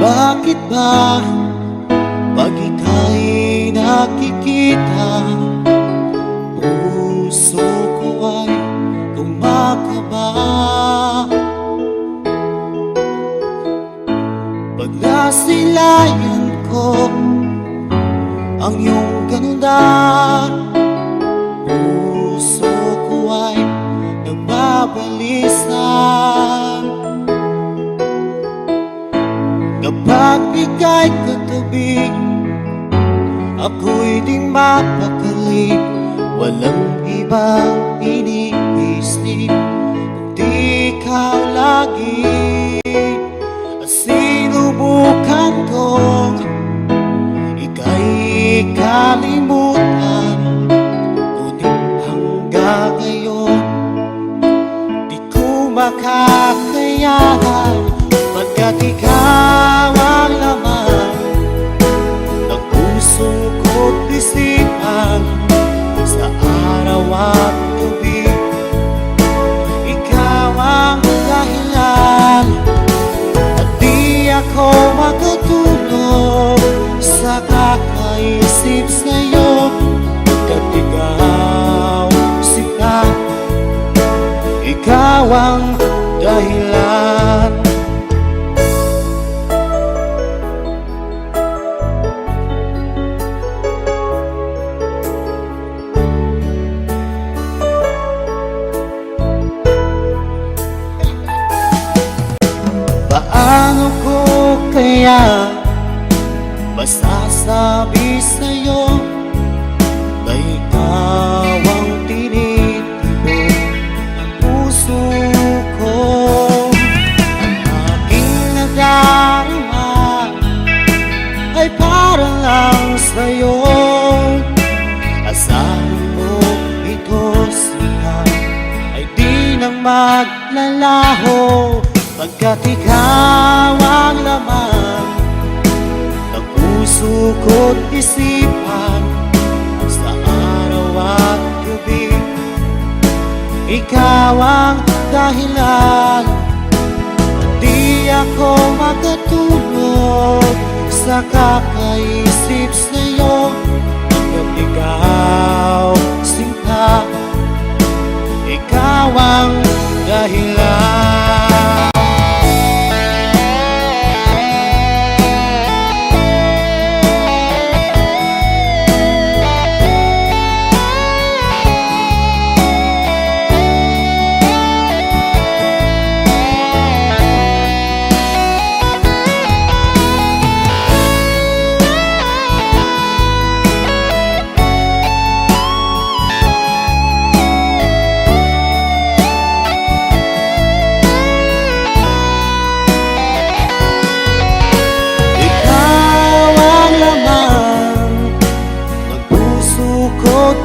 Bakit ba pag ika'y nakikita, puso ko ay kumakaba? Pag nasilayan ko ang iyong ganda, puso ko ay nagbabalisa. Kapag ika'y katabi, ako'y di mapakali. Walang ibang iniisip kundi ikaw lagi. At sinubukan kong ika'y kalimutan, ngunit hanggang ngayon di ko makakayanan. Pagkat ikaw ang laman ng puso ko't isipan, sa araw at gabi ikaw ang dahilan. At di ako makatulog sa kakaisip sa'yo, pagkat ikaw sinta, ikaw ang dahilan. Paano ko kaya masasabi sa'yo na ikaw ang tinitibok ng puso ko? Ang aking nadarama ay para lang sa'yo. Asahan mo ito sila ay di nang maglalaho, pagkat ikaw ang laman ng puso ko't isipan, sa araw at gabi ikaw ang dahilan. At di ako makatulog sa kakaisip sa'yo, hanggang ikaw sinta, ikaw ang dahilan.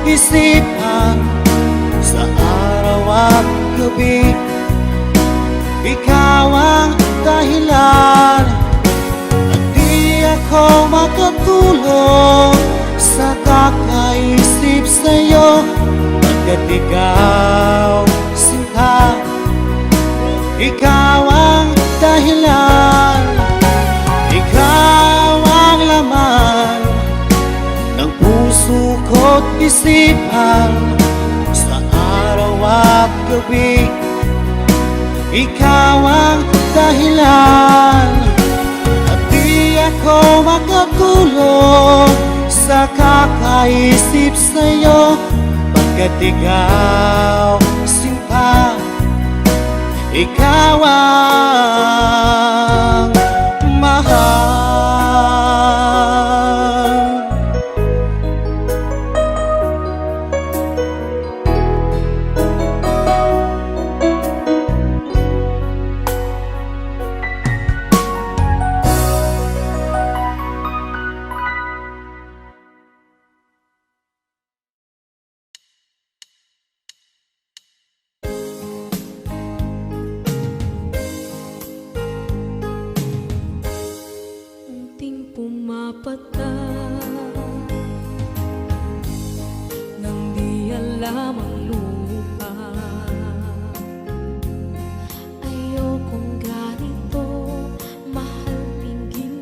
Isipan, sa araw at gabi ikaw ang dahilan. At di ako makatulog sa kakaisip sa'yo, pagkat ikaw sinta, ikaw ang dahilan. Ikaw ang laman ng puso ko't isipan, sa araw at gabi ikaw ang dahilan. At di ako makatulog sa kakaisip sa'yo, pagkat ikaw sinta, ikaw ang mahal. Ayokong ganito, mahal, pingging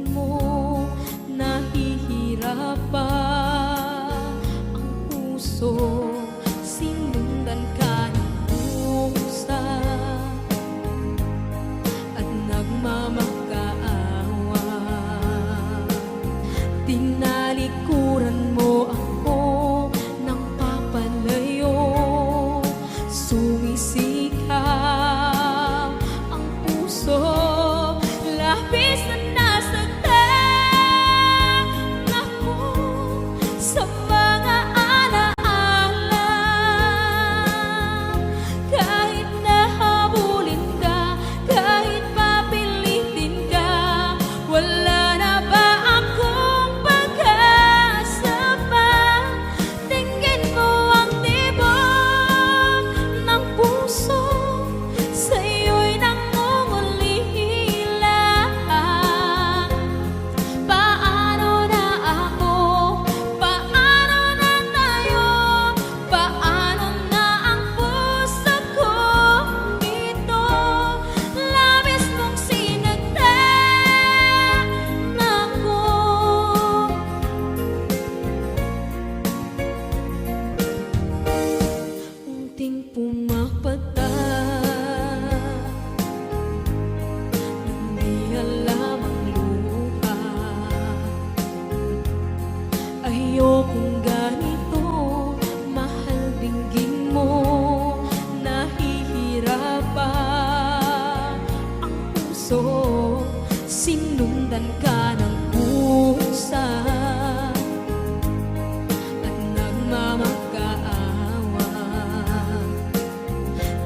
sinundan ka ng pusa at nagmamakaawa.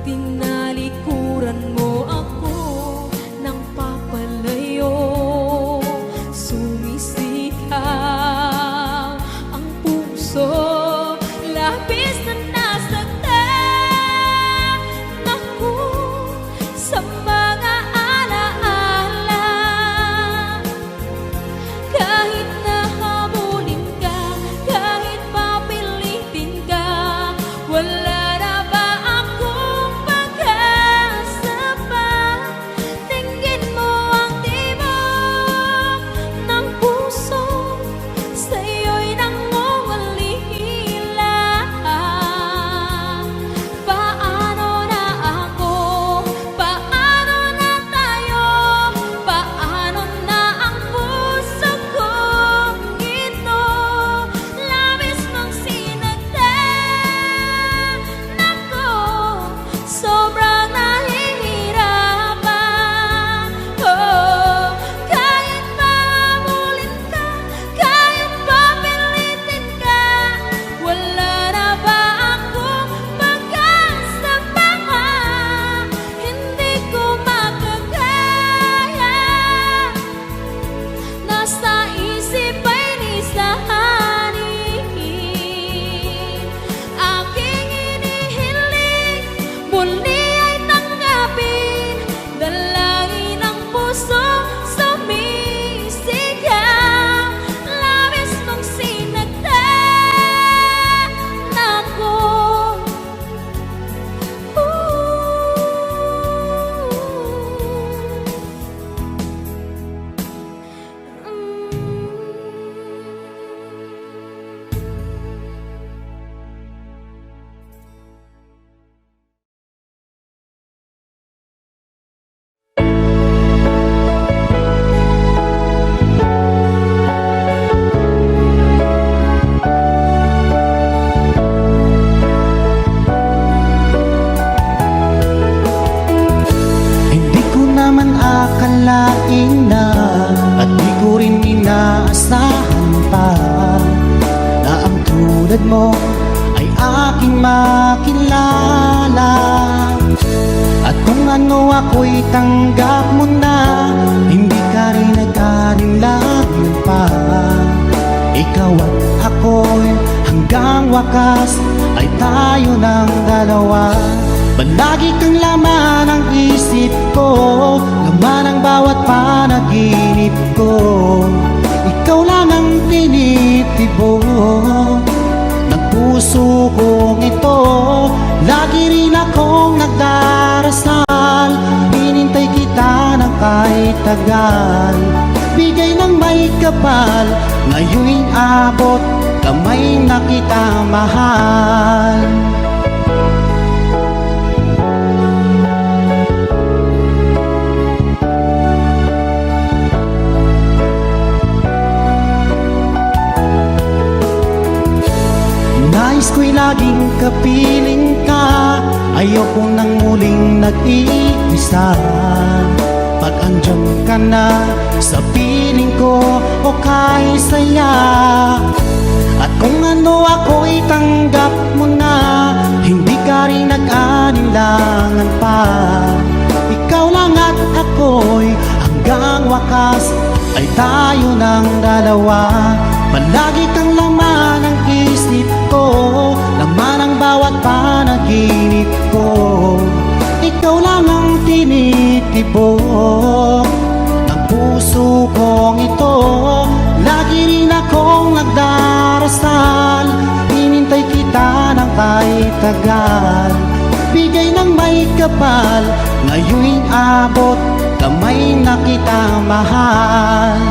Tinalikuran mo ako ng papalayo, sumisigaw ang puso, labis na nasaktan ako sa mga alaala. Kahit nahabulin ka, kahit papilitin ka, wala na ba akong pag-asa pa? Tingin mo ang tibok ng puso, sa'yo'y nangungulila. Paano na ako? Paano na tayo? Paano na ang puso kong ito? Labis mong sinagdan ako, sobrang nahihirapan. Oh, kahit mahabulin ka, kahit papilitin ka, wala na ba akong pag-asa pa? Hindi ko makakaya, nasa isip ay lisanin. Aking inihiling, muli ay tanggapin, dalangin ang puso sumisigaw. Labis mong sinagdan ako. Hindi ko naman akalain na, at di ko rin inaasahan pa, na ang tulad mo ay aking makilala. At kung ano ako'y tanggap mo na, hindi ka rin nag-alinlangan pa. Ikaw at ako'y hanggang wakas ay tayo ng dalawa. Palagi kang laman ng isip ko, laman ng bawat panaginip ko. Ikaw lang ang tinitibok ng puso kong ito. Lagi rin akong nagdarasal, hinintay kita ng kahit tagal. Bigay ng may kapal, ngayon'y abot, kamay na kita mahal. Nais ko'y laging kapiling ka, ayoko nang muling nag-iisa. Pag andyan ka na sa piling ko, o kay saya. At kung ano ako'y tanggap mo na, hindi ka rin nag-alinlangan pa. Ikaw lang at ako'y hanggang wakas ay tayo ng dalawa. Palagi kang laman ng isip ko, laman ang bawat panaginip ko. Ikaw lang ang tinitibok ng puso kong ito. Lagi rin akong nagdarasal, hinintay kita ng kahit tagal. Bigay ng may kapal, ngayon'y abot, kamay na kita mahal.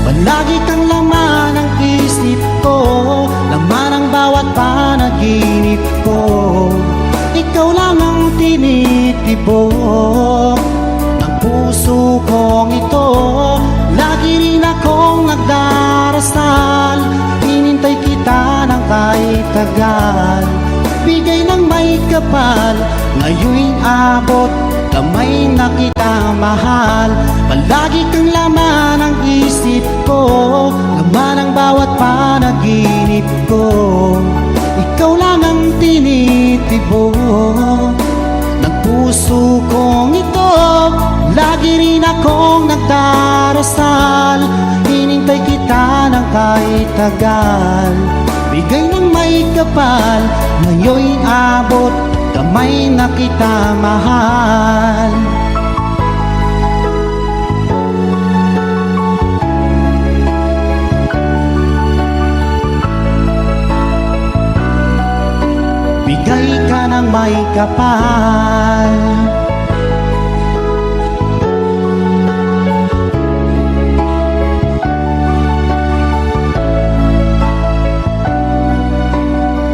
Palagi kang laman ng isip ko, laman ang bawat panaginip ko. Ikaw lang ang tinitibok ng puso kong ito. Lagi rin akong nagdarasal, tagal. Bigay ng may kapal, ngayon'y abot, kamay na kita mahal. Palagi kang laman ng isip ko, laman ng bawat panaginip ko. Ikaw lang ang tinitibok ng puso kong ito. Lagi rin akong nagdarasal, hinintay kita ng kahit tagal. Bigay ng may kapal, ngayon'y abot, kamay na kita mahal. Bigay ka ng may kapal.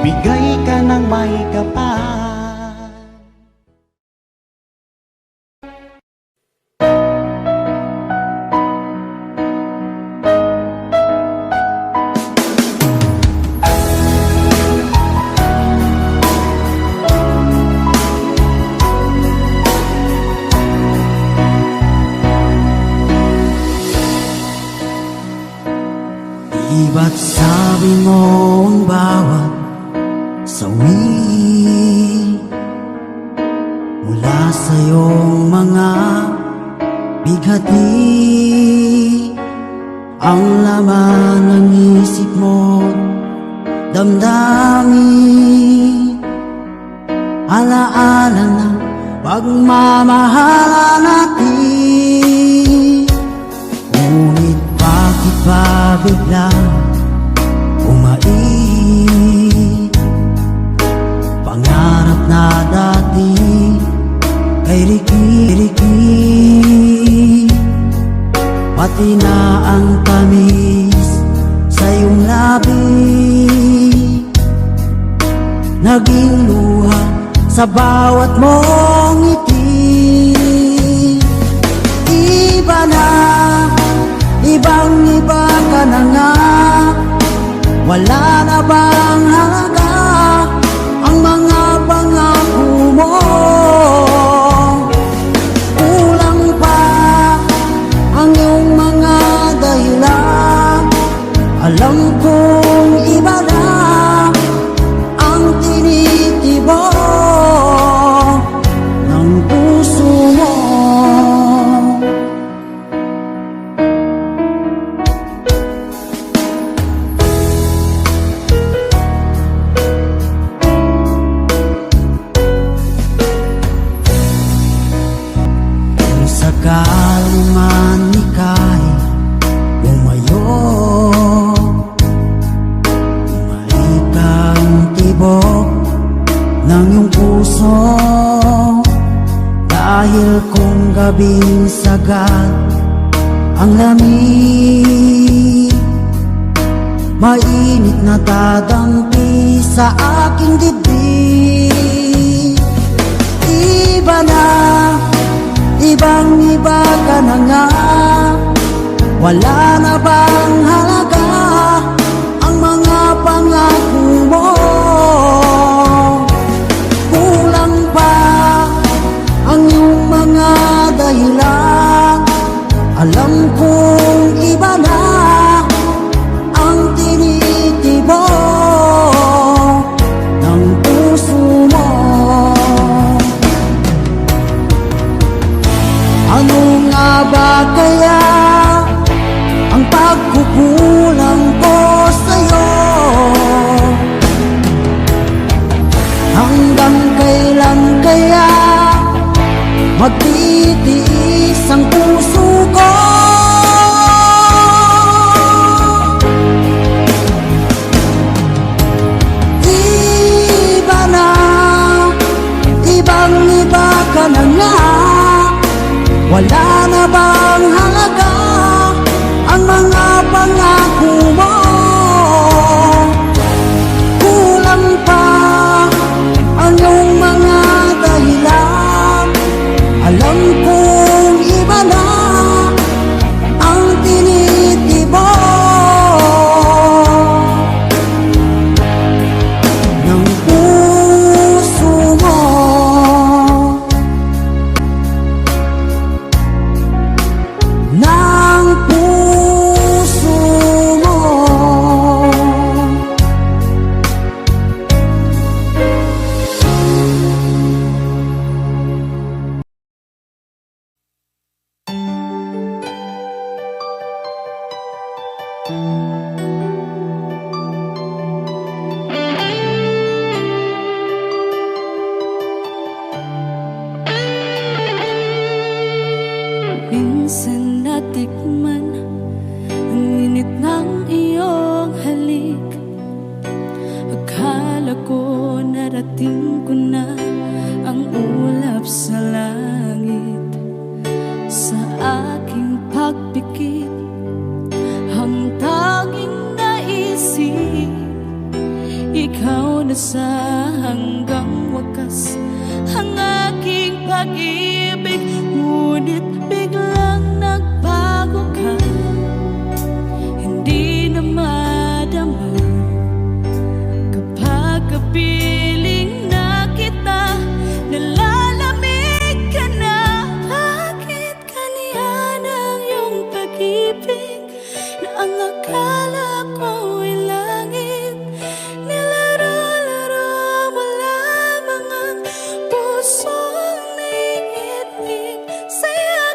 Bigay ka ng may kapal. Di ba't sabi mo ang bawat sawi mula sa iyong mga bighati, ang laman ng isip mo, damdamin, alaala ng pagmamahala natin. Ngunit bakit ba biglang umait pangarap na dati kay Ricky, pati na ang tamis sa iyong labi, naging luha sa bawat mong ngiti. Iba na, ibang-iba ka na nga, wala na bang halaga ang mga pangako mo? Kulang pa ang iyong mga dahilan, alam kong iba na ang tinitibok ng puso mo. Sakali man ika'y bumayo, bumalik ang tibok ng iyong puso. Dahil kung gabing sagad ang lamig, mainit na dadampi sa aking dibdib. Iba na, ibang-iba ka na nga, wala na bang halaga ang mga pangako mo? Kulang pa ang iyong mga dahilan, alam kong iba na ang tinitibok ng puso mo. Ano nga ba kaya ang pagkukulang Minsan natikman ang init ng iyong halik. Akala ko narating ko na ang ulap sa langit. Sa aking pagpikit, ang tanging naisip, ikaw na sa hanggang wakas ang aking pag-ibig. Ngunit biglang nagbago ka, hindi na madama kapag kapiling na kita. Nalalamig ka na. Bakit kaniya ng iyong pag-ibig na ang akala ko ay langit? Nilaro-laro mo lamang ang pusong naiinig sa'yo.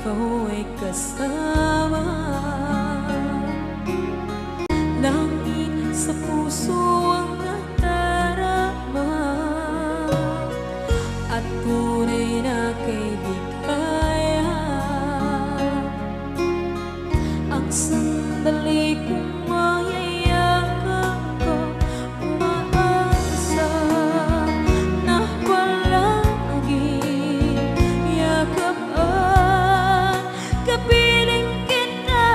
ikaw ay kasama. Langit sa puso ang nadarama, at tunay na kaibigan. Ang sandali kong mayayakap ko, umaasa na palaging yakap at kapiling kita.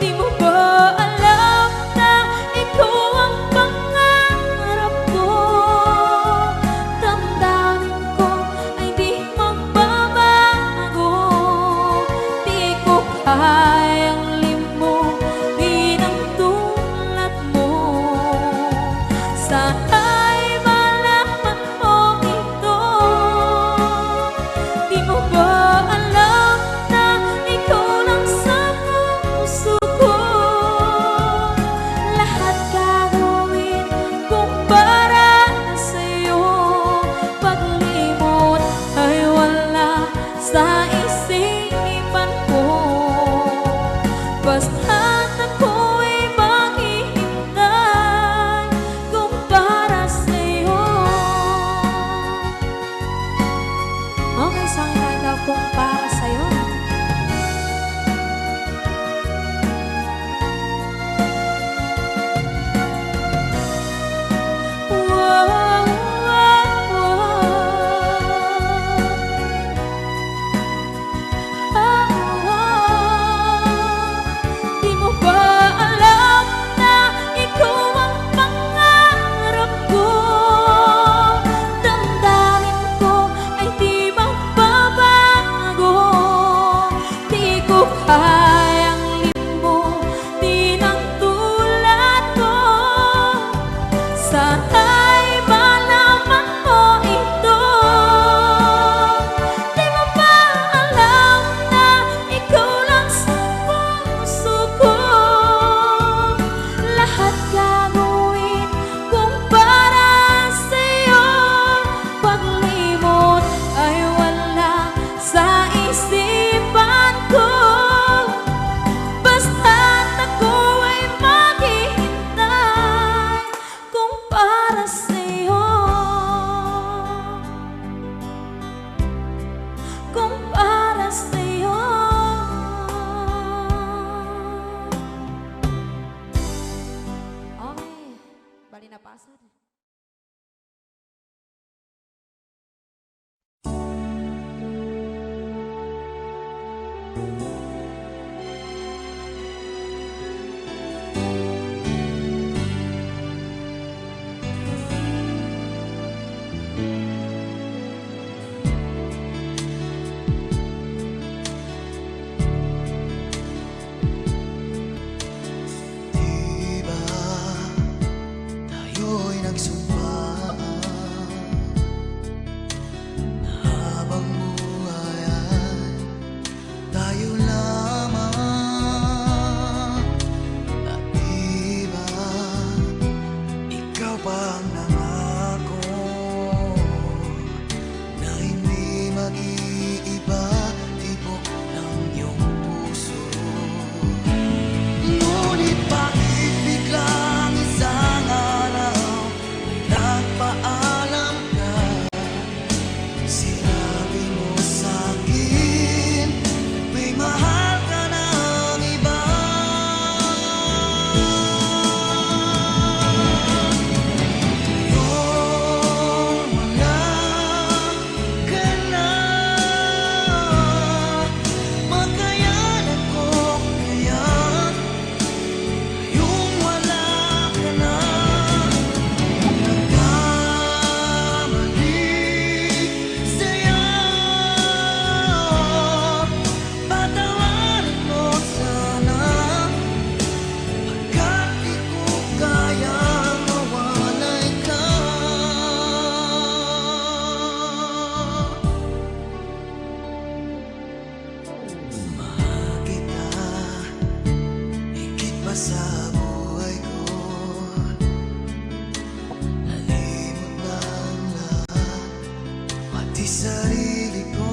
Di mo ba alam na ikaw ang pangarap ko? Damdamin ko ay di magbabago. Di ko kayang limutin ang tulad mo. Sana'y malaman mo ito. Di mo ba alam na ikaw lang sa puso ko? Lahat gagawin kung para sa'yo. Paglimot ay wala sa isipan ko. Basta't ako'y maghihintay kung para sa'yo. Okay, sa akin ay daw kung para sa'yo. Wow, wow, Di mo ba alam na ikaw ang pangarap ko? Damdamin ko ay di magbabago. Di ko kayang limutin ang tulad ko. Sana'y malaman mo ito. Di mo ba alam na ikaw lang sa puso ko? Lahat gagawin kung para sa'yo. Paglimot ay wala sa isipan ko. Basta't ako ay maghihintay kung para sa'yo. Kung para sa'yo. Okay, bali na pasad. Diba tayo'y nagsumpaan na habang buhay ay tayo lamang? At diba ikaw pa ang nangako na hindi mag-iiba, tibok ng iyong puso. Ngunit bakit biglang isang araw nagpaalam ka? Sinabi mo sa'kin may mahal ka ng iba. Ngayon wala ka na. Magkayanan ko kaya yung wala ka na. Nagkamali sa'yo, patawarin mo sana, pagkat di ko kayang mawalay ka. Mahal kita higit pa sa buhay ko. Nalimot ng lahat, pati sarili ko.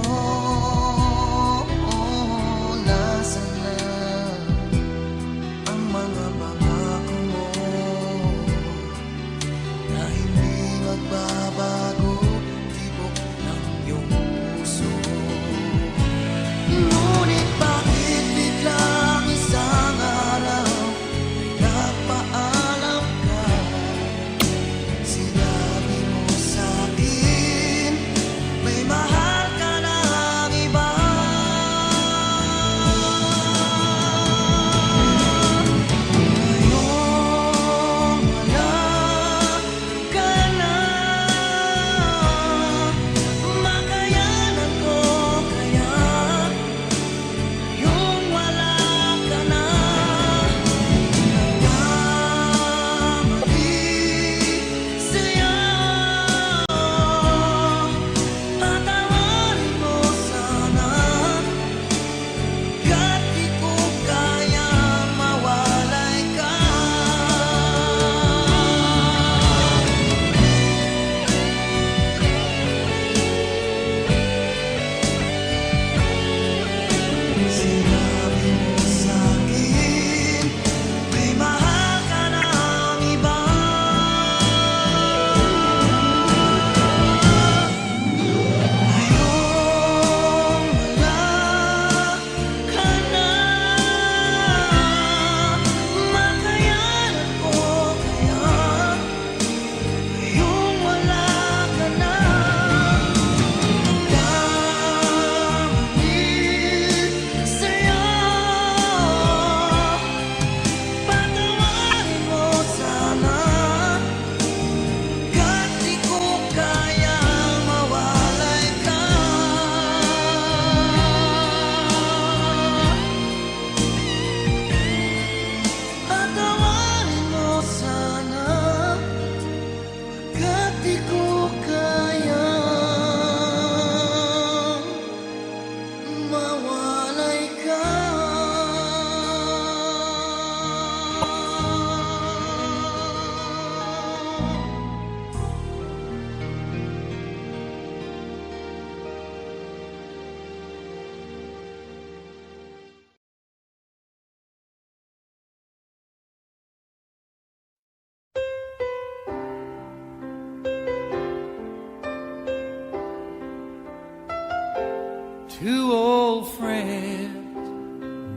Two old friends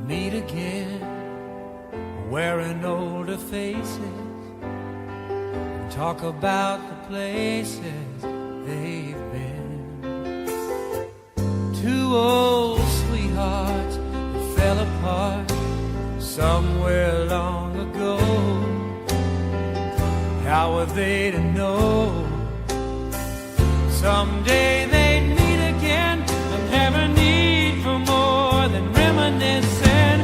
meet again, wearing older faces, and talk about the places they've been. Two old sweethearts who fell apart somewhere long ago. How were they to know someday they'd meet again and have a need for more than reminiscing?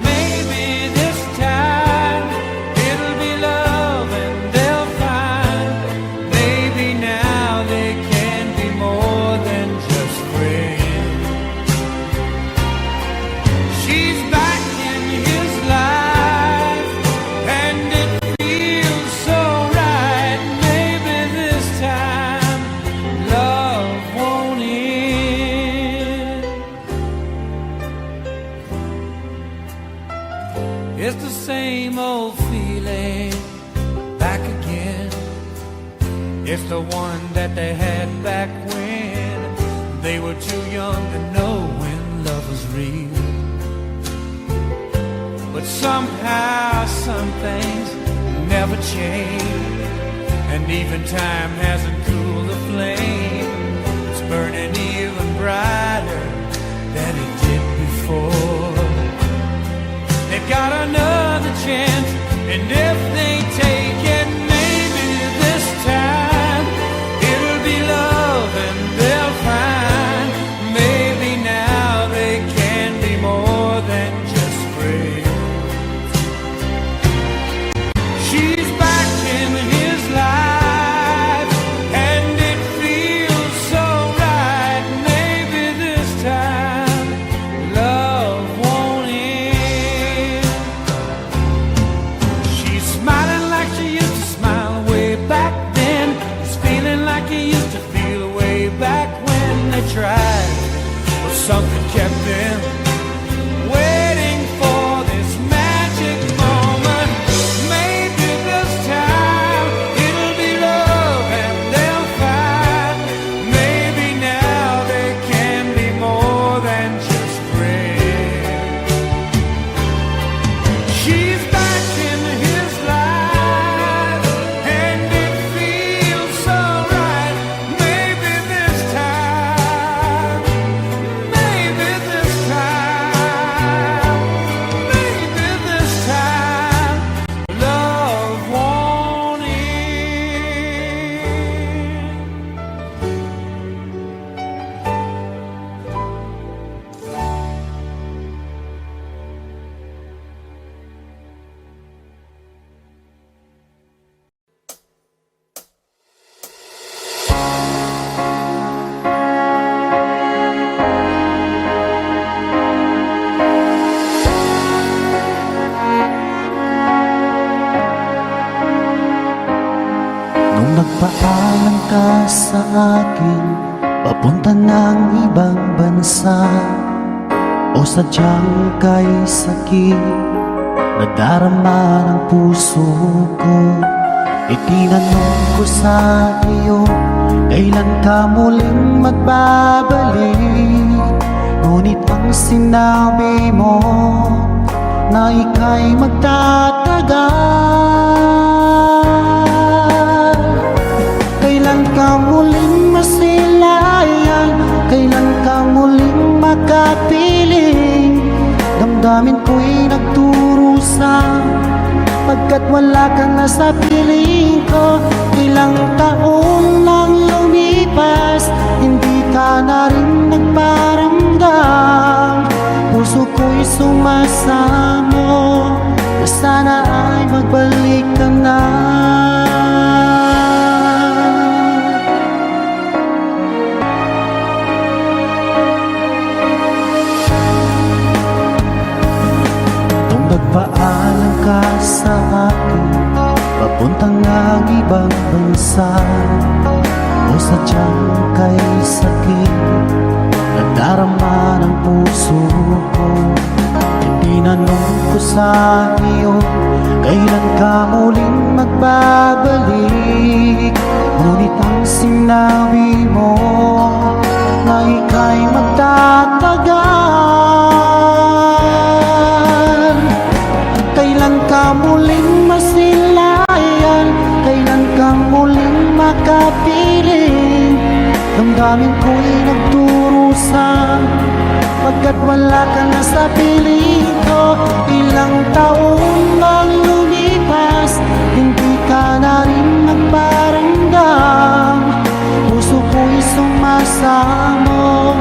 Maybe this time it'll be love and they'll find maybe now they can be more than just friends. She's back in his life and it feels so right. Maybe this time love won't end. It's the same old feeling back again. It's the one that they had back when they were too young to know when love was real. But somehow some things never change, and even time hasn't cooled the flame. It's burning even brighter than it did before. They've got another chance, and if they take it, maybe this time it'll be love and they'll find maybe now they can be more than just friends. She's back in his life and it feels so right. Maybe this time love won't end. She's smiling like she used to smile way back then. He's feeling like he used to feel way back when they tried, but something kept them waiting for this magic moment. Maybe this time it'll be love and they'll find maybe now they can be more than just friends. She's back in his life and it feels so right. Maybe this time, maybe this time, maybe this time love won't end. Nung nagpaalam ka sa akin, papunta ng ibang bansa, o sadyang kay sakit nadarama ng puso ko. Itinanong ko sa iyo, kailan ka muling magbabalik? Ngunit ang sinabi mo na ika'y magtatagal. Kailan ka muling masilayan? Kailan ka muling makapiling? Damdamin ko'y nagdurusa, pagkat wala ka na sa piling ko. Ilang taon lang lumipas, hindi ka na rin nagparamdam. Puso ko'y sumasamo na sana ay magbalik ka na. Nung nagpaalam ka sa akin, papunta ng ibang bansa, o sadyang kay sakit nadarama ng puso ko. Tinanong ko sa iyo, kailan ka muling magbabalik? Ngunit ang sinabi mo na ika'y magtatagal. Kailan ka muling masilayan? Kailan ka muling makapiling? Damdamin ko'y nagdurusa pagkat wala ka na sa piling ko. Ilang taon ang lumipas, hindi ka na rin nagparamdam. Puso ko'y sumasamo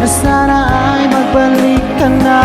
na sana ay magbalik ka na.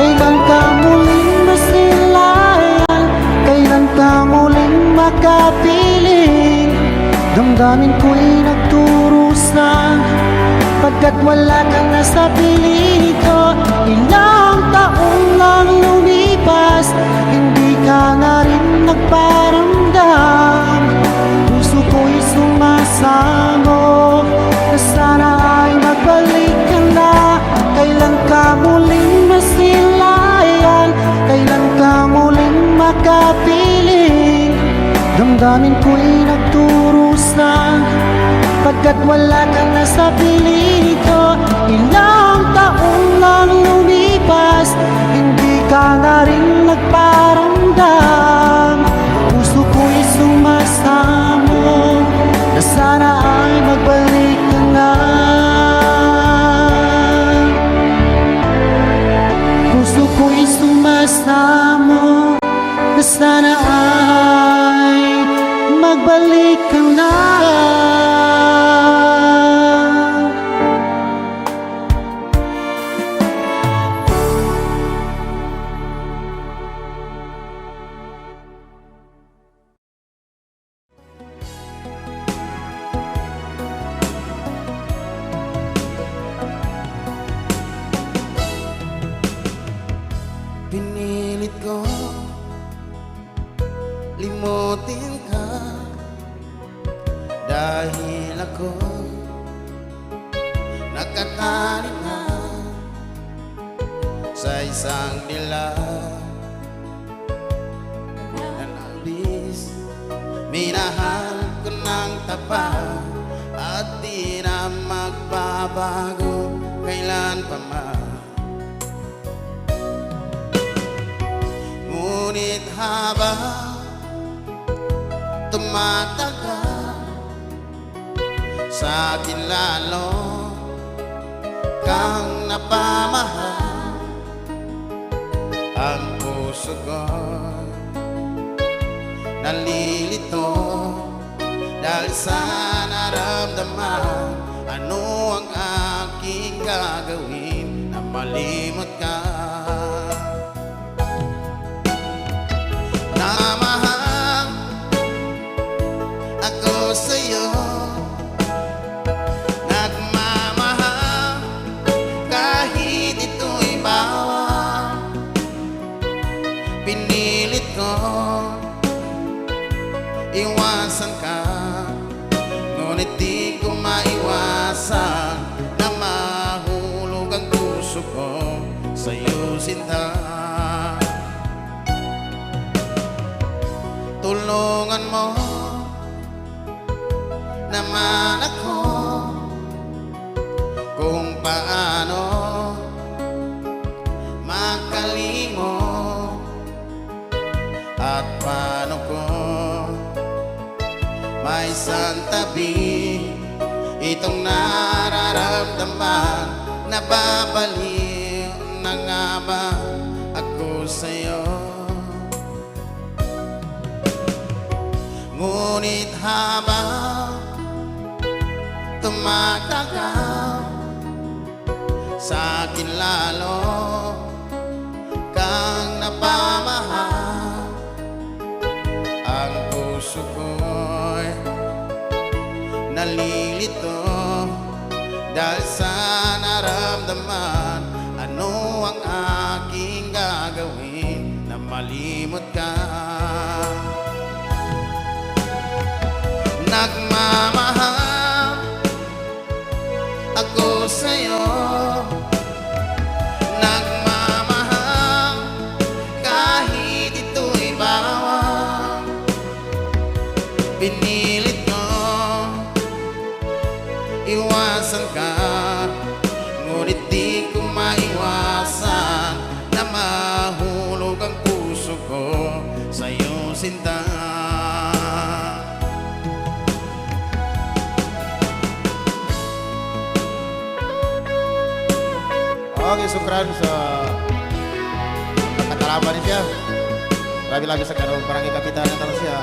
Kailan ka muling masilayan? Kailan ka muling makapiling? Damdamin ko'y nagdurusa pagkat wala ka na sa piling ko. Ilang taon lang lumipas, hindi ka na rin nagparamdam. Puso ko'y sumasamo na sana ay magbalik ka na. Kailan ka muling masilayan? Kailan ka muling makapiling? Damdamin ko'y nagdurusa pagkat wala ka na sa piling ko. Ilang taon lang lumipas, hindi ka na rin nagparamdam. Puso ko'y sumasamo na sana ay magbalik ka na. Puso ko'y sumasamo na sana ay magbalik ka na. Pinilit ko limutin ka dahil ako nakatali na sa isang dilag na nabis. Minahal ko ng tapat at di na magbabago kailan pa man. Ngunit habang tumatagal, sa akin lalo kang napamahal. Ang puso ko nalilito dahil sa naramdaman. Ano ang aking gagawin na malimot ka? Namahal ako sa'yo, nagmamahal kahit ito'y bawal. Pinilit ko iwasan ka, ngunit di ko maiwasan na mahulog ang puso ko sa'yo, sinta. Tulungan mo naman ako kung paano makalimot at paano ko may santabi itong nararamdaman. Nababaliw na nga ba ako sa'yo? Ngunit habang tumatagal, sa akin lalo kang napamahal. Ang puso ko'y nalilito dahil sa naramdaman. Ano ang aking gagawin malimot ka. Nagmamahal ako sa'yo, nagmamahal kahit ito'y bawal. Pinilit ko iwasan ka, ngunit di ko maiwasan na mahulog ang puso ko sa'yo, sinta. Okay, sukran sa katalaman niya. Lagi-lagi sa karoon barangay kapitan na tanong siya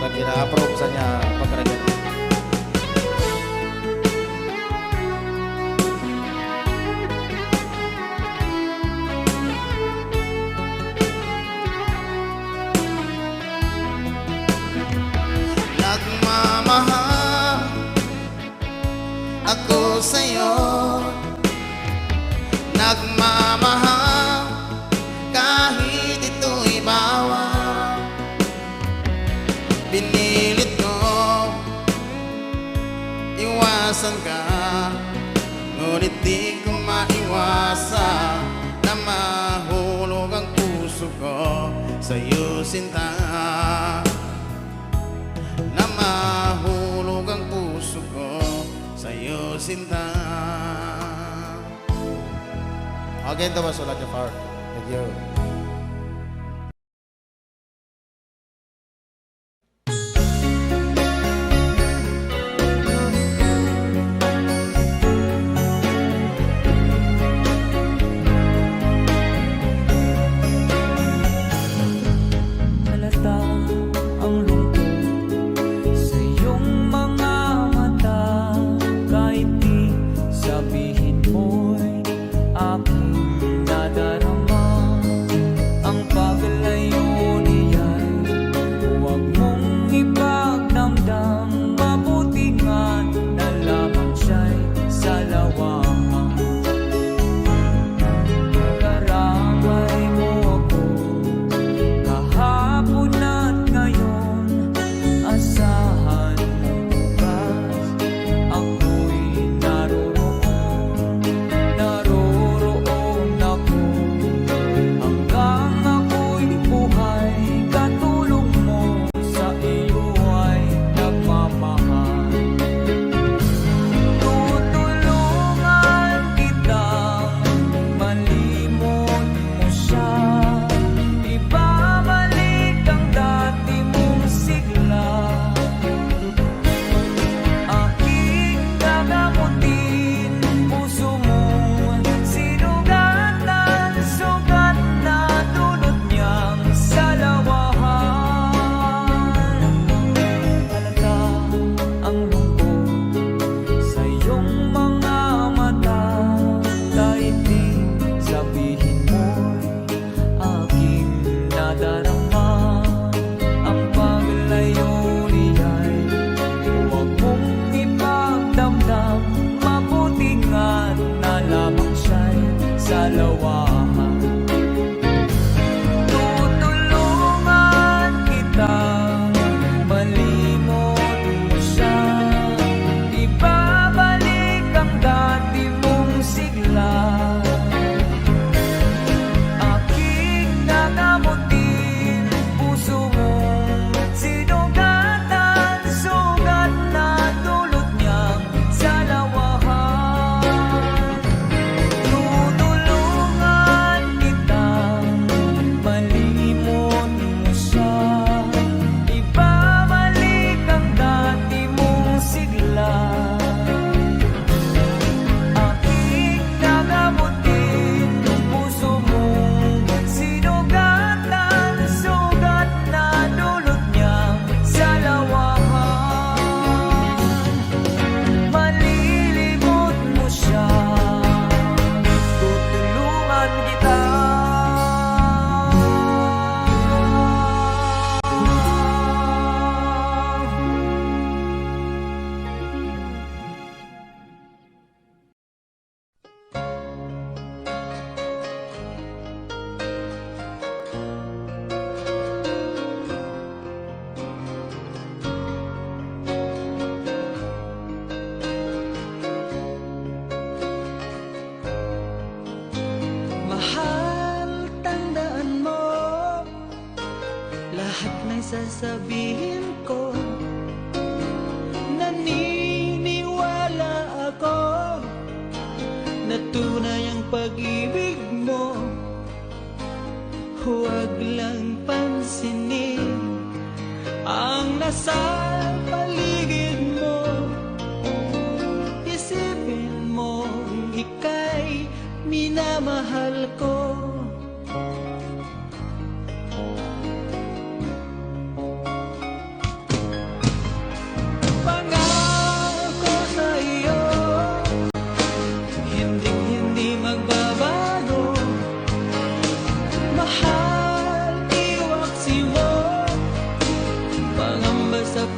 sa gina-approve sa niya pagkaragyan. Nagmamahal ako sa'yo, nagmamahal kahit ito'y bawal. Pinilit ko iwasan ka, ngunit di ko maiwasan na mahulog ang puso ko sa'yo, sinta. Na mahulog ang puso ko sa'yo, sinta. Okay, ito ba sulat niya, Far? Thank you. Halata ang lungkot sa iyong mga mata, kahit di sabihin mo'y aking nadarama. lahat ng sasabihin ko. Naniniwala ako na tunay ang pag-ibig mo. Huwag lang pansinin ang nasa paligid mo. Isipin mo ika'y minamahal ko. Pangako sa iyo, hindi magbabago. Mahal, iwaksi mo, pangamba sa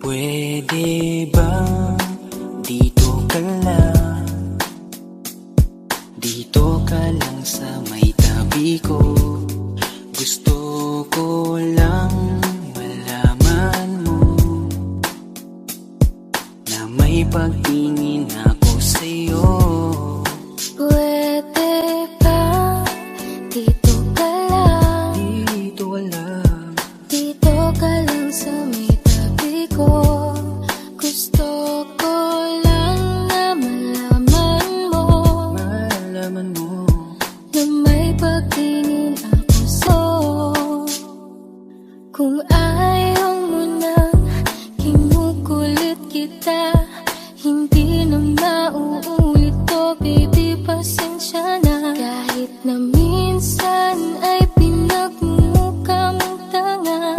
Pwede ba dito ka lang? Dito ka lang sa may tabi ko. Gusto ko lang malaman mo na may pagtingin ako sa'yo. Pwede ba dito ka lang? Dito lang. Dito ka lang sa may tabi ko. Gusto ko lang na malaman mo Malaman mo na may pagtingin ako sa'yo. Kung ayaw mo na kinukulit kita, hindi na mauulit to, baby, pasensya na. Kahit na minsan ay pinagmumukha mong tanga,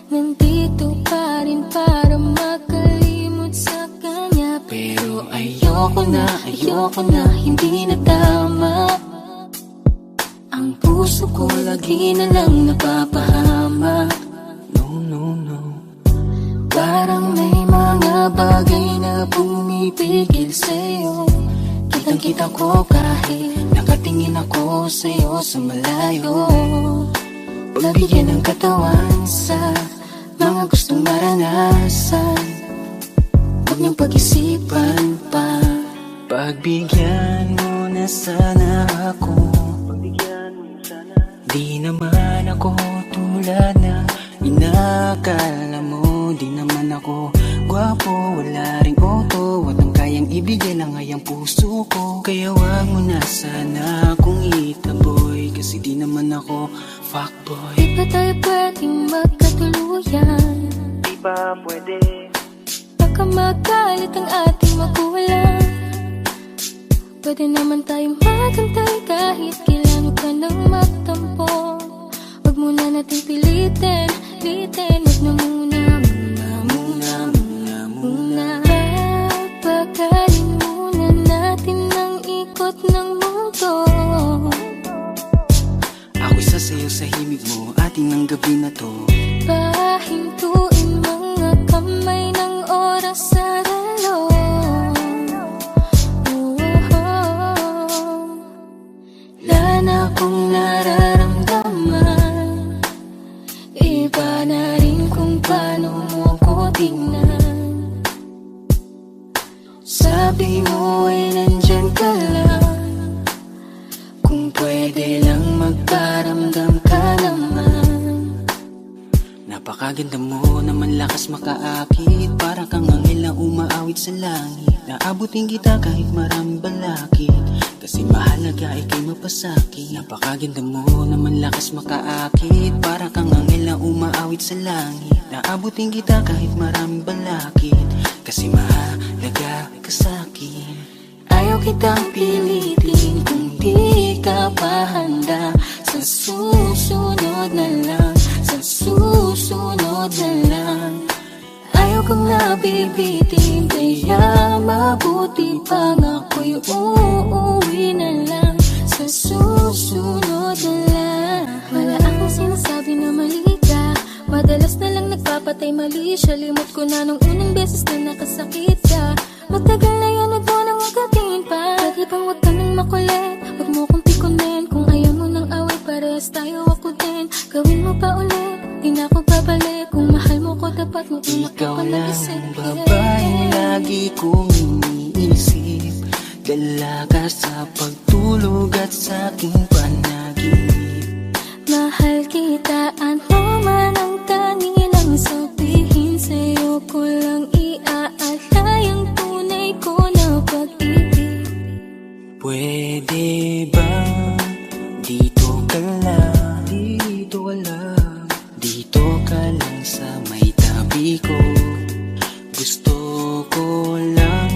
nandito pa rin para makalimot sa kanya. Pero ayoko na, hindi na tama. Ang puso ko lagi na lang napapahamak. no. Parang may mga bagay na pumipigil sa'yo. Kitang-kita ko kahit nakatingin ako sa'yo sa malayo. Pagbigyan ng katawan sa mga gustong maranasan, huwag niyong pag-isipan pa. Pagbigyan mo na sana ako. Di naman ako tulad na inakala mo. Di naman ako gwapo, wala ring auto, at ang kayang ibigay lang ay ang puso ko. Kaya wag mo na sana akong itaboy, kasi di naman ako fuckboy. Di ba tayo pwedeng magkatuluyan? Di ba pwede? Baka magalit ang ating magulang. Pwede naman tayong magantay kahit kailan ka nang magtampo. Huwag muna natin pilitin, huwag na muna. Papagalin muna natin ang ikot ng mundo. Ako'y sasayaw sa himig mo, ating ng gabi na to. Pahintuin mga kamay ng oras sa relo. Wala na akong nararamdaman, iba na rin kung paano mo ko tingnan. Sabi mo ay nandyan ka lang, kung pwede lang magparamdam ka naman. Napakaganda mo naman, lakas makaakit, para kang anghel na umaawit sa langit. Naabutin kita kahit maraming balakid, kasi mahalaga ay kay mapasakit. Napakaganda mo naman, lakas makaakit, para kang anghel na umaawit sa langit. Naabutin kita kahit maraming balakid, kasi mahalaga ka sa'kin. Ayaw kitang pilitin kung di ka pa handa. Sa susunod na lang, sa susunod na lang. Ayaw kong nabibitin, kaya mabuti pang ako'y uuwi na lang. Sa susunod na lang. Wala akong sinasabi na mali ka, madalas na lang nagpapatay mali siya. Limot ko na nung unang beses na nakasakit ka. Matagal na yun, huwag mo nang magatingin pa. Pwede bang huwag ka nang makulit, huwag mo kong pikunin. Kung ayaw mo nang away, parehas tayo ako din. Gawin mo pa ulit, di na ako babalik. Kung mahal mo ko, dapat mo Ikaw ka lang nag-isip. ang babaeng lagi kong iniisip. Dala ka sa pagtulog at sa aking panaginip. Mahal kita, ano man ang kanilang sabihin. Sa'yo ko lang iaalay ang tunay ko na pag-ibig. Pwede ba dito ka lang? Dito ka lang. Dito ka lang sa may tabi ko. Gusto ko lang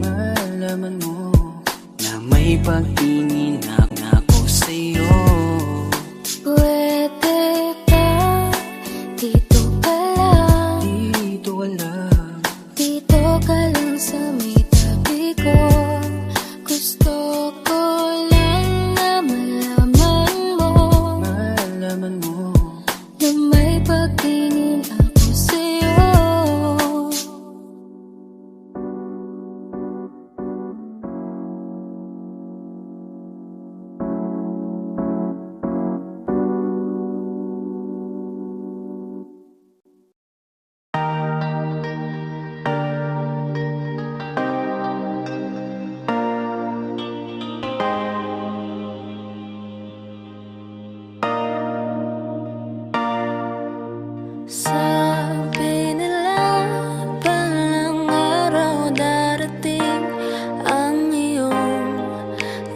malaman mo na may pagtingin ako sa'yo. Pwede ba dito ka lang? Dito ka lang. Dito ka lang sa may tabi ko. Gusto ko lang na malaman mo Malaman mo na may pagtingin ako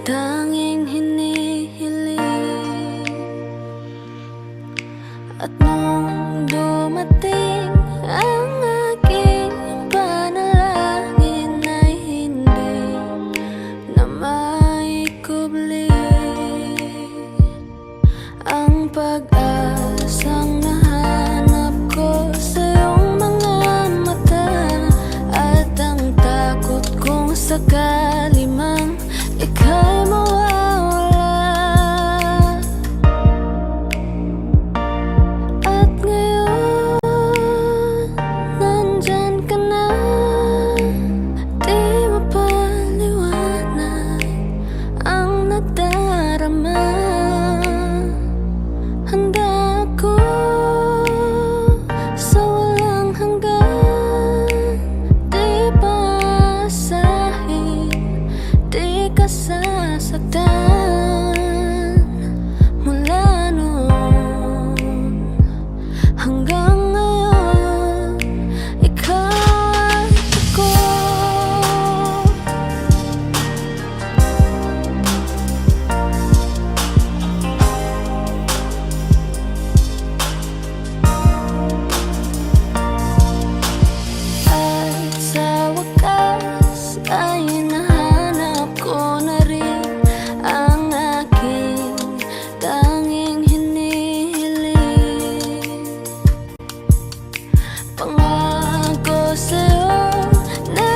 tanging hinihiling. At nung dumating ang aking panalangin ay hindi na maikubli ang pag-asang nahanap ko sa iyong mga mata, at ang takot kong sakali mang ika'y mawawala. At ngayon, nandyan ka na, di mapaliwanag ang nadarama. Handa ako sa walang hanggan, di paasahin, di ka sasaktan. Mula noon hanggang ngayon, ikaw at ako. At sa wakas ay nahanap ko na rin ang aking tanging hinihiling. Pangako sa'yo na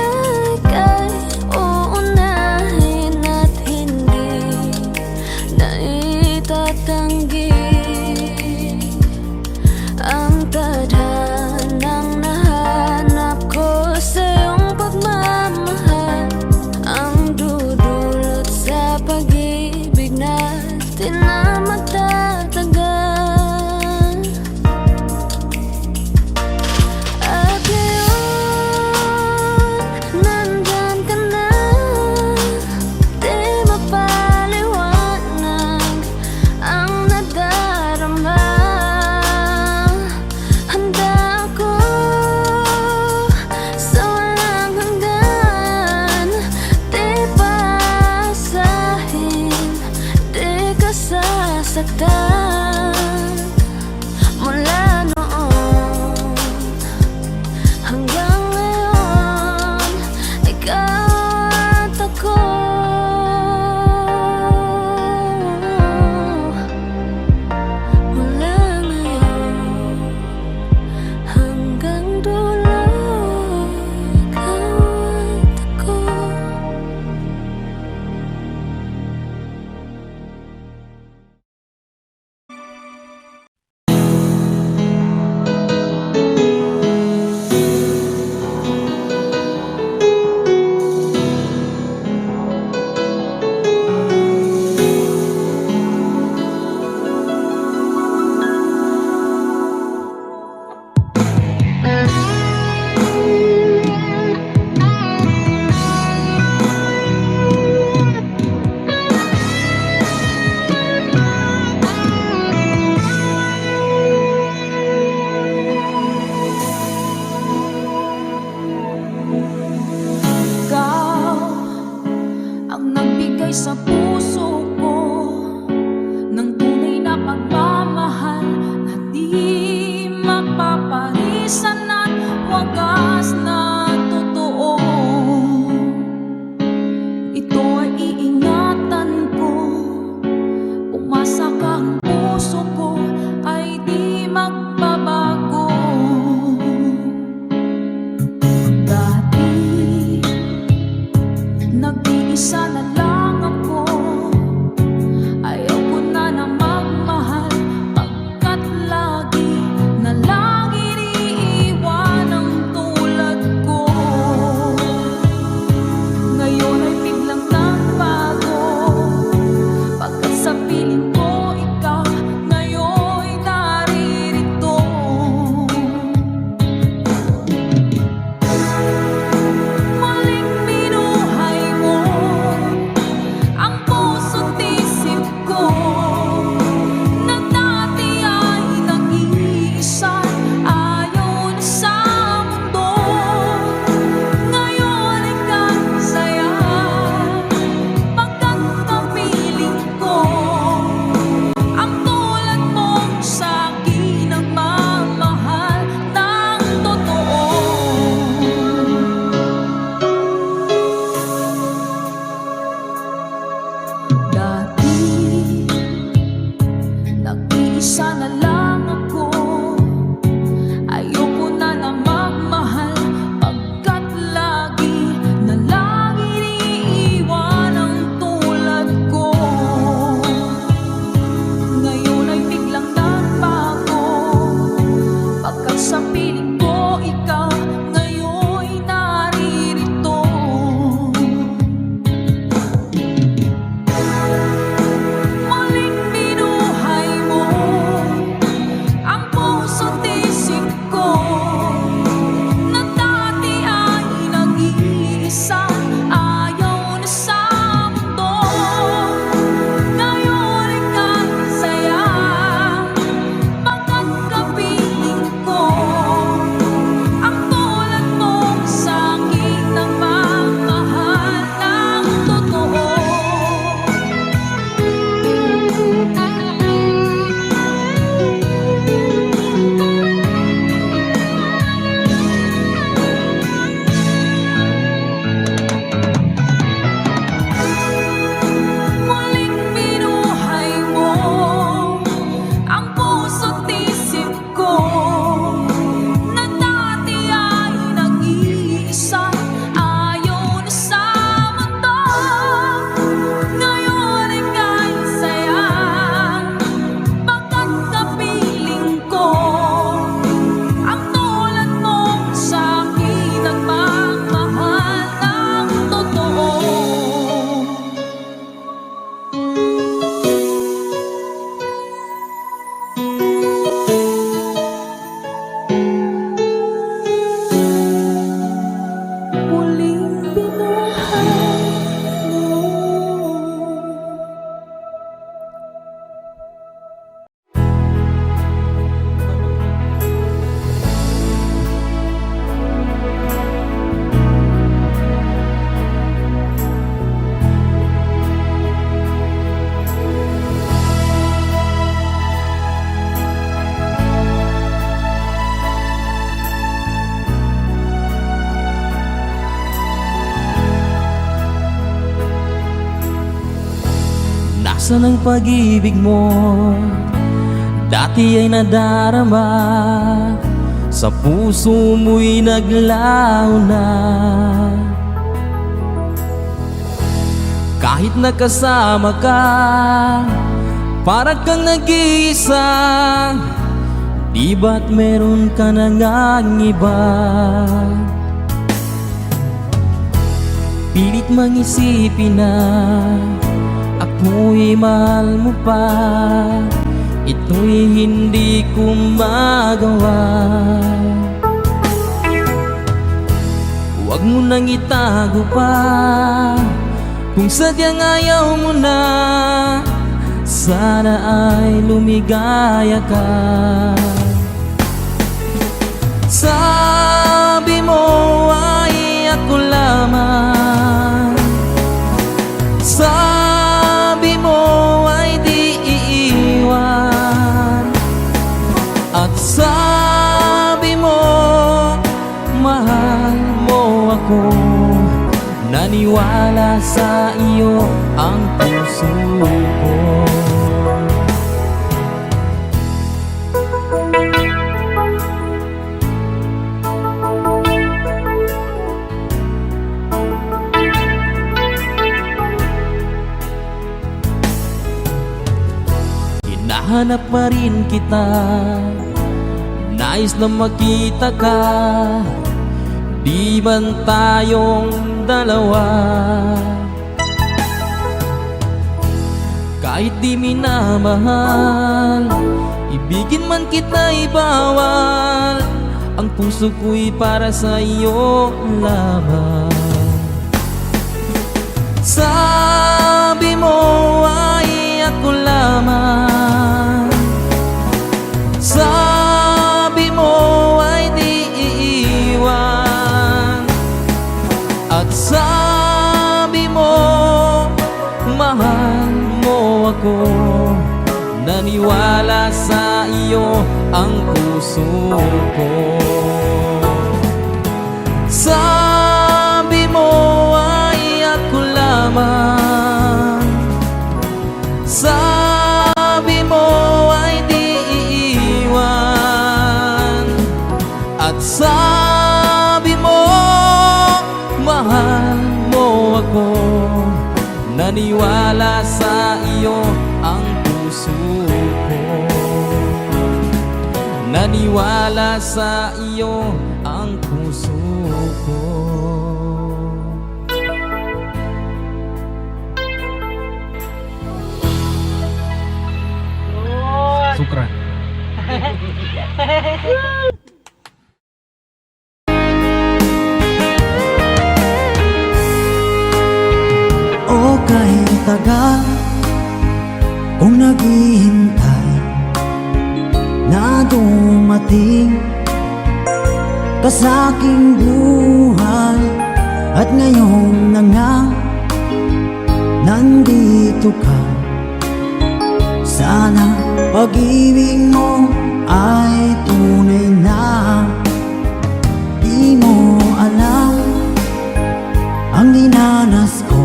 ika'y uunahin at hindi na itatanggi ang tadhanang nahanap ko sa iyong pagmamahal, ang dudulot sa pag-ibig natin na magtatagal. At ngayon, nandyan ka na, di mapaliwanag ang nadarama. Handa ako sa walang hanggan, di paasahin, di ka sasaktan. Mula noon hanggang ngayon, ikaw at ako. Mula ngayon hanggang dulo, ikaw at ako. Ikaw ang nagbigay sa puso ko ng tunay na pagmamahal na di mapaparisan at wagas na totoo. Ito ay iingatan ko, umasa ka, ang puso ko ay di magbabago. Dati nag-iisa na lang ako, Muling binuhay mo. Nasaan ang pag-ibig mo? Dati ay nadarama, sa puso mo'y naglaho na. Kahit nakasama ka, para kang nag-iisa. Di ba't meron ka na ngang iba? Pilit mang isipin na ako'y mahal mo pa, ito'y hindi ko magawa. Huwag mo nang itago pa, kung sadyang ayaw mo na, sana ay lumigaya ka. Sabi mo ay ako lamang, sabi mo ay di iiwan, at sabi mo mahal mo ako. Naniwala sa iyo ang puso ko. Hinahanap pa rin kita, nais na makita ka. Di man tayong dalawa, kahit di minamahal, ibigin man kita'y bawal. Ang puso ko'y para sa iyo lamang. Sabi mo ay ako lamang, sabi mo ay di iiwan, at sabi mo mahal mo ako. Naniwala sa iyo ang puso ko. Sabi mo ay ako lamang, sabi mo ay di iiwan, at sabi mo mahal mo ako. Naniwala sa iyo ang puso ko. Naniwala sa iyo ang puso ko. Sukran. O kahit tagal kung naghihintay na dumating ka sa aking buhay, at ngayon na nga nandito ka. Sana pag-ibig mo ay tunay na. Di mo alam ang dinanas ko,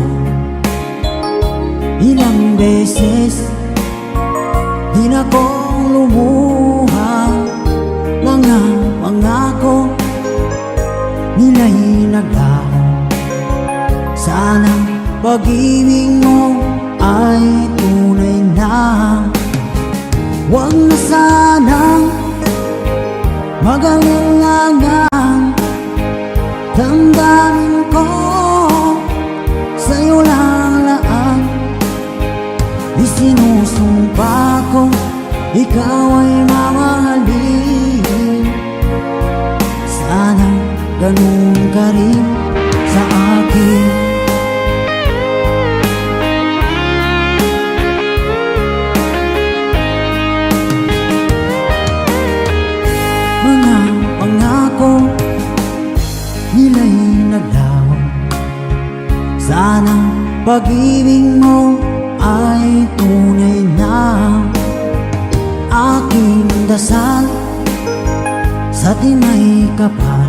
ilang beses din akong lumuha. Mga pangako nila'y naglaho. Sana pag-ibig mo ay tunay na. Huwag na sanang mag-alinlangan, damdamin ko sa'yo lang laan. Isinusumpa ko, ikaw ay mamahalin. Sana ganun ka rin sa akin. Mga pangako nila'y naglaho. Sana pag-ibig mo ay tunay na. Aking dasal sa tinay kapal,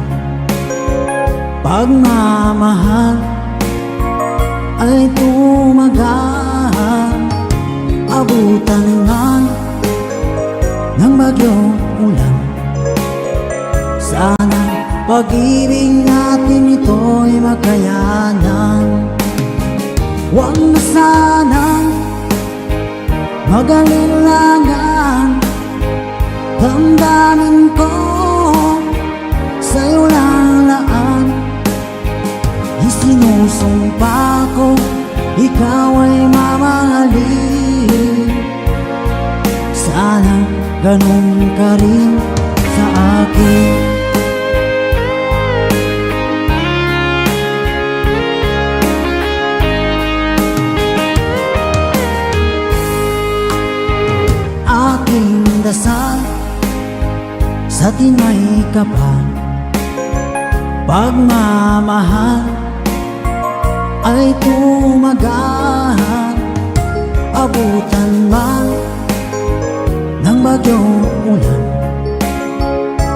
pagmamahal ay tumagal. Abutan man ng bagyong ulan, sana pag-ibig natin ito'y makayanan. Huwag na sanang mag-alilangan, damdamin ko sa'yo lalaan. Isinusumpa ko, ikaw ay mamahalin. Sana ganun ka rin sa akin. Aking dasal sa tinay kapal, pagmamahal ay tumagal. Abutan man ng bagyong ulan,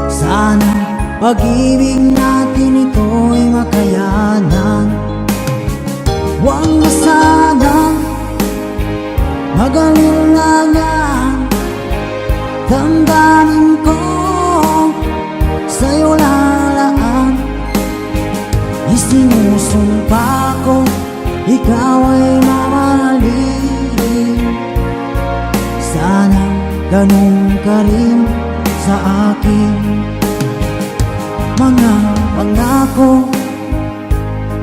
sana pag-ibig natin ito'y makayanan. Huwag na sanang mag-alilangan, damdamin ko sa'yo lalaan. Isinusumpa ko, ikaw ay mamahalin. Sana ganun ka rin sa akin. Mga pangako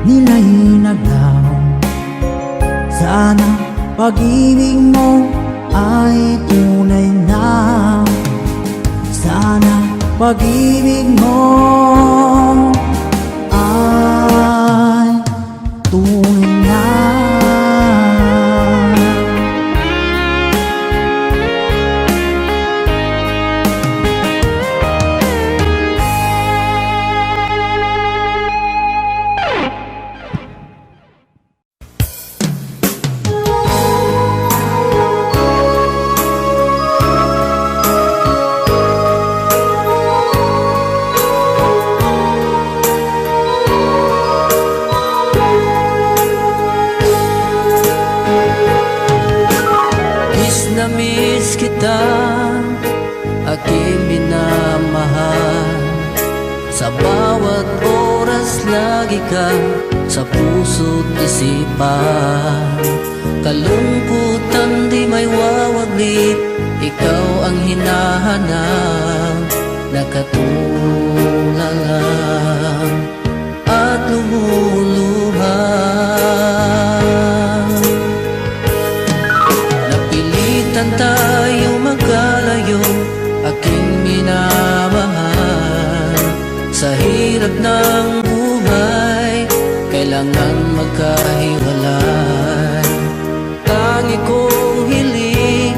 nila'y naglaho. Sana pag-ibig mo ay tunay na. Sana pag-ibig mo ay tunay na. Miss kita, aking minamahal. Sa bawat oras lagi ka sa puso't isipan. Kalungkutan di may wawaglit, ikaw ang hinahanap. Nakatulala at lumuluha. Tayo magkalayo, aking minamahal. Sa hirap ng buhay, kailangan magkahiwalay. Tangi kong hiling,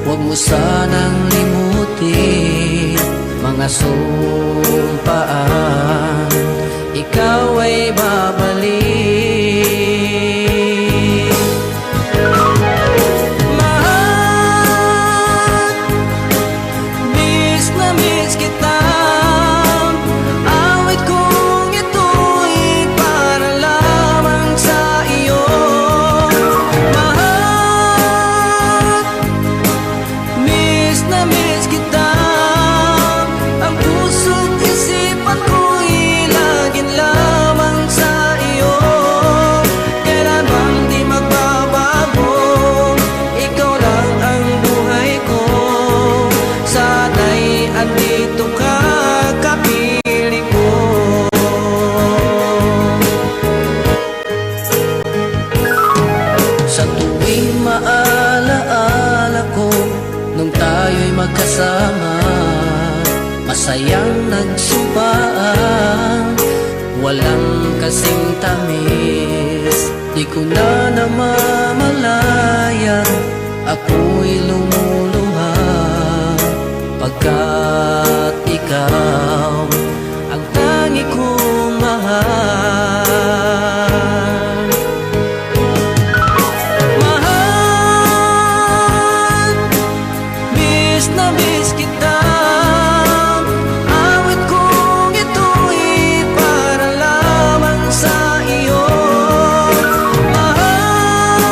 huwag mo sanang limutin mga sumpaan, ikaw ay babalik. Sa tuwing maala ko nung tayo'y magkasama. Masayang nagsumpaan, walang kasing tamis. Di ko na namamalayan, ako'y lumuluha pagkat ikaw ang tangi kong mahal. Mahal, miss na miss kita. Awit kong ito'y para lamang sa iyo. Mahal,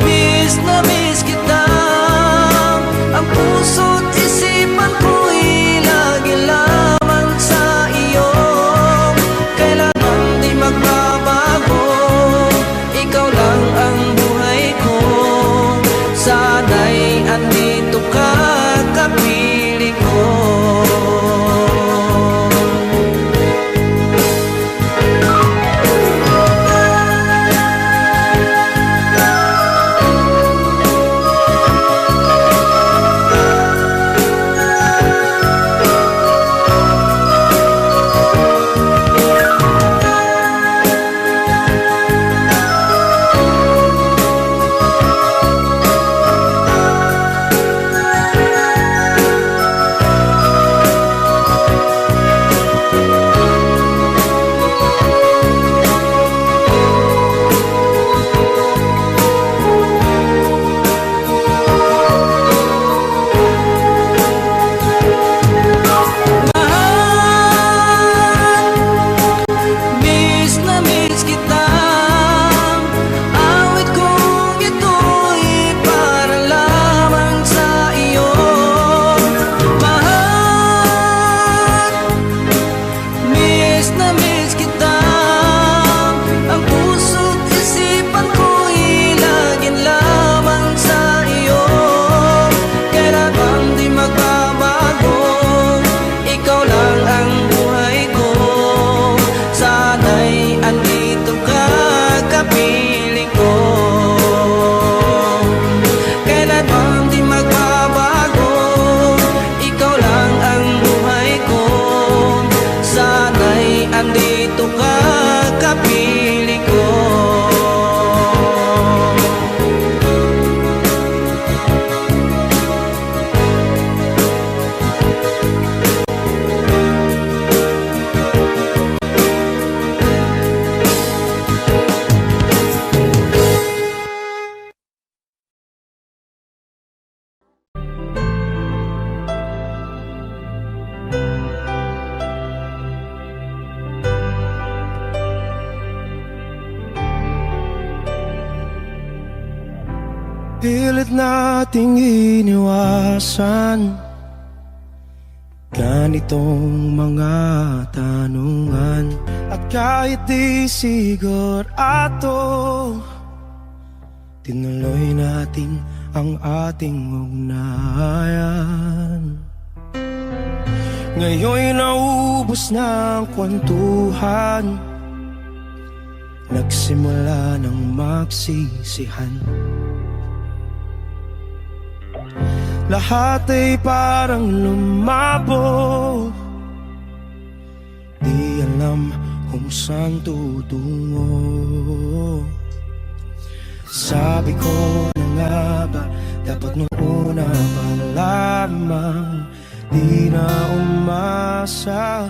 miss na miss kita. Ang puso't isipan ko'y lagi lamang sa iyo. Kailanman di magbabago, ikaw lang ang buhay ko. Sana'y andito ka, kapiling ko. Miss na miss kita. Awit kong ito'y para lamang sa iyo. Mahal, miss na miss kita. Ang puso't isipan ko'y laging lamang sa iyo. Kailanman di magbabago, ikaw lang ang buhay ko. Sana'y andito ka, kapiling ko. Kailanman di magbabago, ikaw lang ang buhay ko. Sana'y andito ka, kapiling ko. Pilit nating iniwasan ganitong mga tanungan. At kahit di sigurado, tinuloy natin ang ating ugnayan. Ngayon'y naubos na ang kwentuhan, nagsimula ng magsisihan. Lahat ay parang lumabo, di alam kung saan tutungo. Sabi ko na nga ba, dapat nung una pa lamang di na umasa,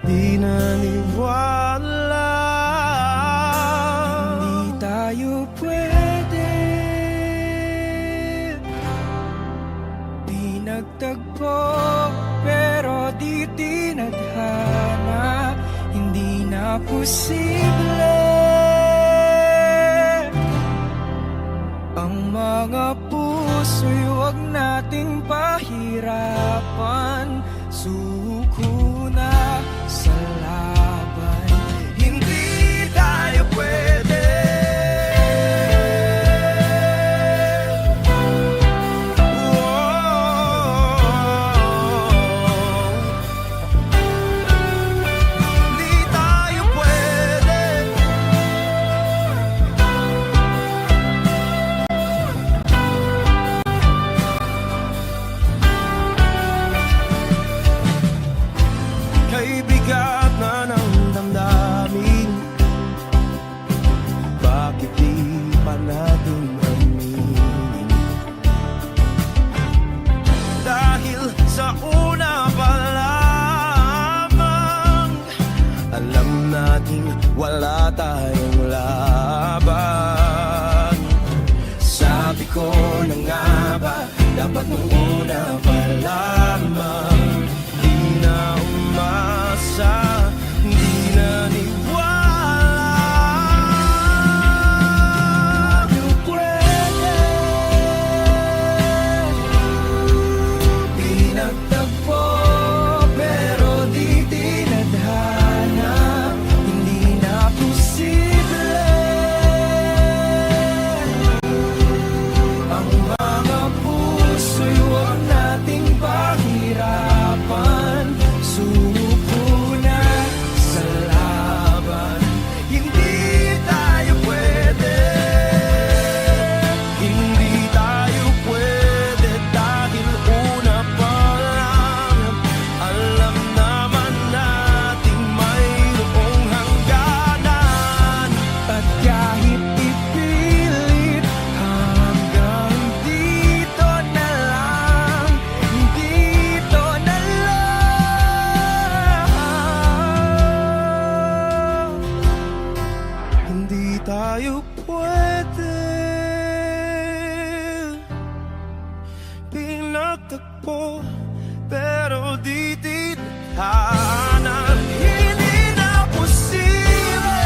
di naniwala. Hindi tayo pwede nagtagpo, pero di tinadhana. Hindi na posible ang mga puso'y huwag nating pahirapan. Suko na sa laban, hindi tayo pwede. dapat nung una pa lamang. Di na umasa, di naniwala. Yung pwede pinagtagpo, pero di tinadhana. Hindi na posible ang mga puso'y huwag nating pahirapan. Sumuko na sa laban. Hindi tayo pwede, hindi tayo pwede, dahil una pa lang alam naman nating mayroong hangganan. At kahit ipilit, hanggang dito na lang, dito na lang. Hindi tayo pwede pinagtagpo, pero di tinadhana. Hindi na posible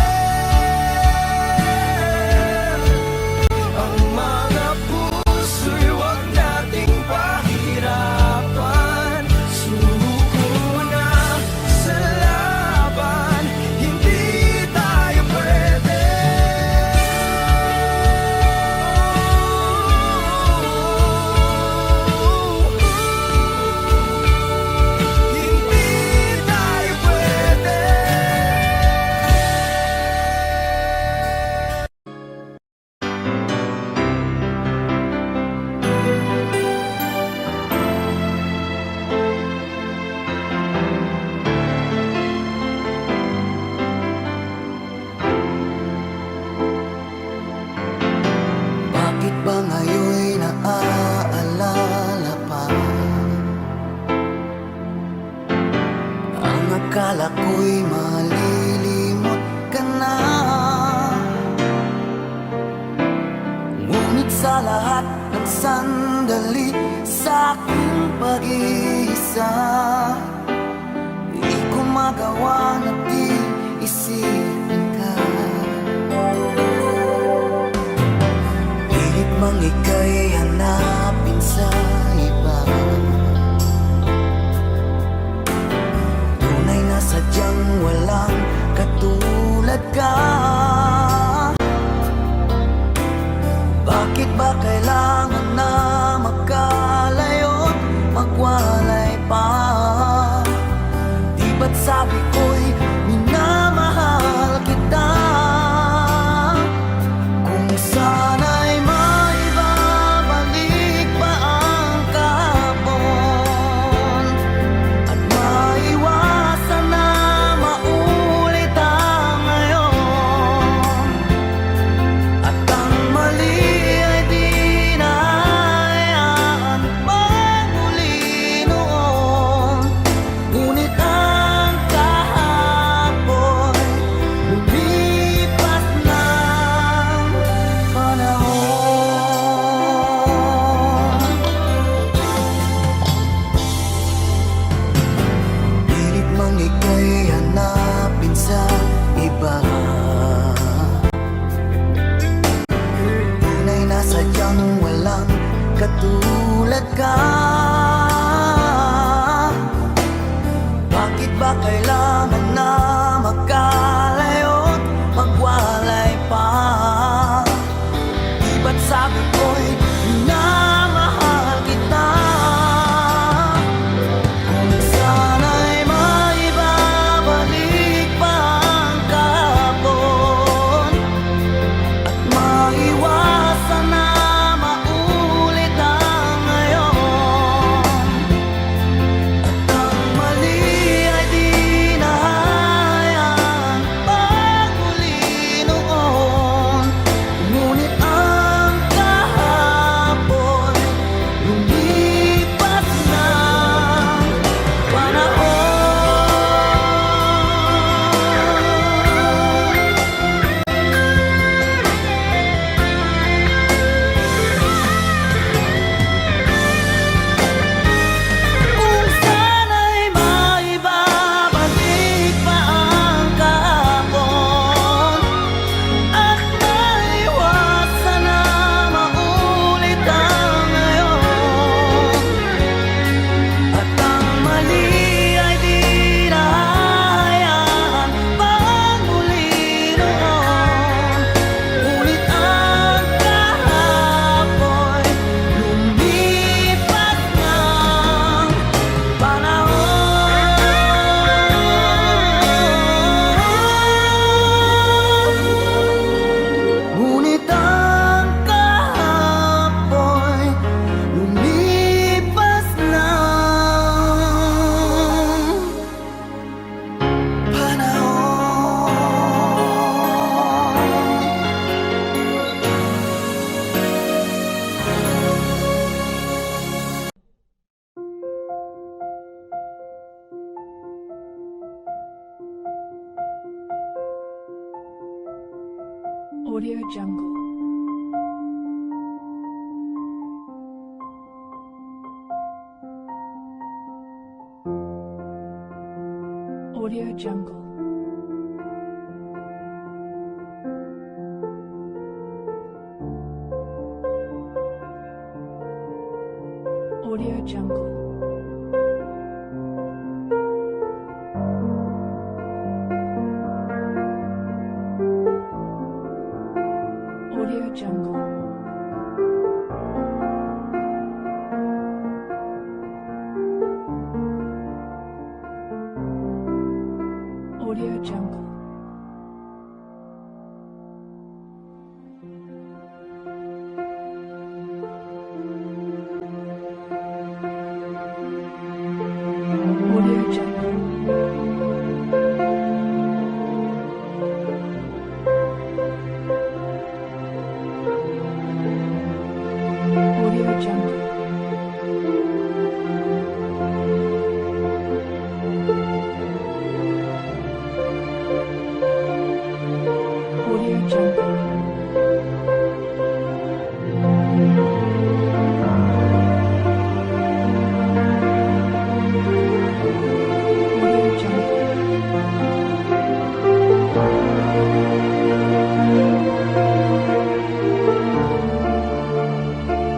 ang mga puso'y huwag nating pahirapan. Sumuko na sa laban. Hindi tayo pwede. Hindi tayo pwede. Bakit ba ngayon'y naaalala pa ang akala ko'y malilimot ka na? Ngunit sa lahat ng sandali sa aking pag-iisa, di ko magawa na di isipin ka. Pilit mang ika'y hanapin sa iba, tunay na sadyang walang katulad ka. Bakit ba kailangan na magkalayo't magwalay pa? Di ba't sabi ko'y minamahal kita? Kung sana'y maibabalik pa ang kahapon, at maiwasan na maulit ang ngayon, at ang mali ay di na hayaan magmuli noon. Ngunit ang kahapon lumipas ng panahon. Pilit mang ika'y hanapin sa iba, tunay na sadyang walang katulad ka. Bakit ba kailangan na magkalayo't magwalay pa? Di ba't sabi ko'y minamahal kita? Kung sana'y maibabalik pa ang kahapon, at maiwasan na maulit ang ngayon, at ang mali ay di na hayaan magmuli noon. Ngunit ang kahapon Jungle. Audio Jungle. Audio Jungle. Audio Jungle. Audio Jungle. Audio Jungle. Audio Jungle. Audio Jungle. Audio Jungle.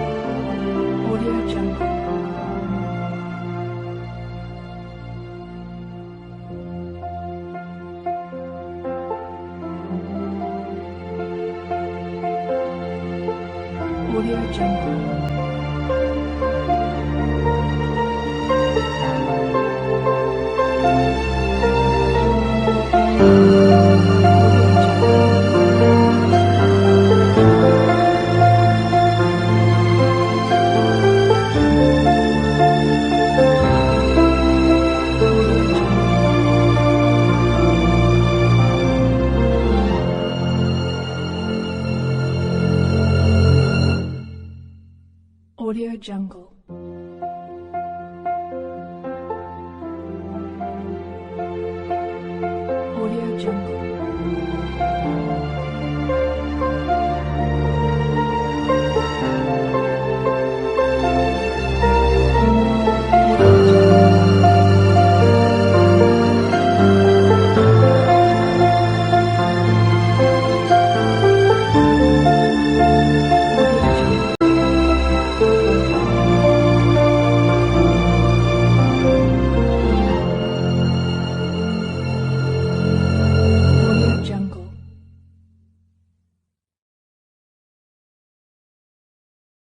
Audio Jungle. Audio Jungle. Audio Jungle.